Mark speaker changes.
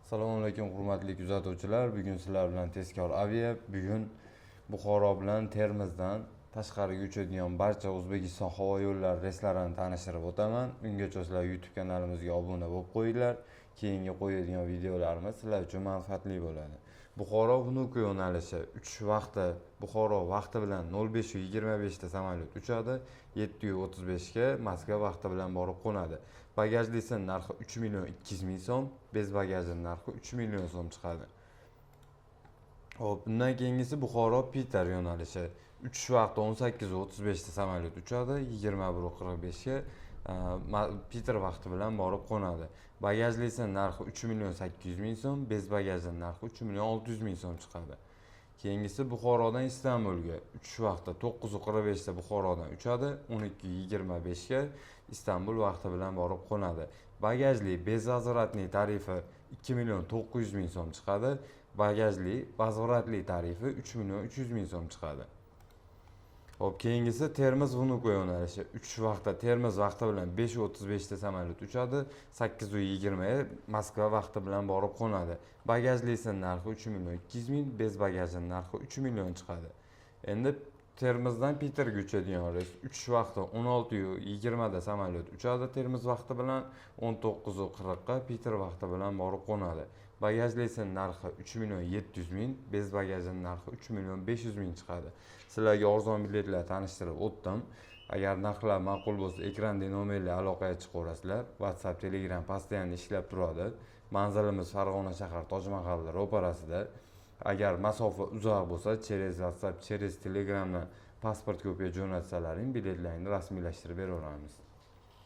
Speaker 1: Assalomu alaykum hurmatli kuzatuvchilar. Bugun sizlar bilan tezkor avia. Bugun Buxoro bilan Termizdan tashqariga uchadigan barcha O'zbekiston havo yo'llari reyslarini tanishtirib o'taman. Ungacha sizlar YouTube kanalimizga obuna bo'lib qo'yinglar. Keyingi qo'yadigan videolarimiz sizlar uchun manfaatli bo'ladi. Buxoro Vnukovo yo'nalishi uchish vaqti Buxoro vaqti bilan 05:25 da samolyot uchadi. 7:35 ga Moskva vaqti bilan borib qo'nadi. Bagajlisi narxi 3.200.000 so'm, bez bagajining narxi 3 million so'm chiqadi. Hop, bundan keyingisi Buxoro Piter yo'nalishi. Uchish vaqti 18:35 da samolyot uchadi, 21:45 ga Piter vaqti bilan borib qo'nadi. Bagajlisi narxi 3.800.000 so'm, bez bagajining narxi 3.600.000 so'm chiqadi. Keyingisi Buxorodan Istanbulga uchish vaqti 9:45 da Buxorodan uchadi, 12:25 ga Istanbul vaqti bilan borib qo'nadi. Bagajli bez nazoratli tarifi 2.900.000 so'm chiqadi. Bagajli nazoratli tarifi 3.300.000 so'm chiqadi. Hop, keyingisi Termiz Vnukovo yo'nalishi. Uchish vaqti Termiz vaqti bilan 5:35 da samolyot uchadi, 8:20 ga Moskva vaqti bilan borib qo'nadi. Bagajlisi narxi 3.200.000, bez bagajining narxi 3 million chiqadi. Endi Termizdan Piterga uchadigan reys. Uchish vaqti 16:20 da samolyot uchadi Termiz vaqti bilan, 19:40 ga Piter vaqti bilan borib qo'nadi. Bagajlisining narxi 3.700.000, bez bagajining narxi 3.500.000 chiqadi. Sizlarga arzon biletlar tanishtirib o'tdim. Agar narxlar ma'qul bo'lsa, ekranda nomerli aloqaga chiqaverasizlar. WhatsApp, Telegram postoyanno ishlab turadi. Manzilimiz Farg'ona shahar Tojmahallar ro'parasida. Agar masofa uzoq bo'lsa, через WhatsApp, через Telegramdan pasport kopiya jo'natsalaring, biletlarni rasmiylashtirib beraveramiz.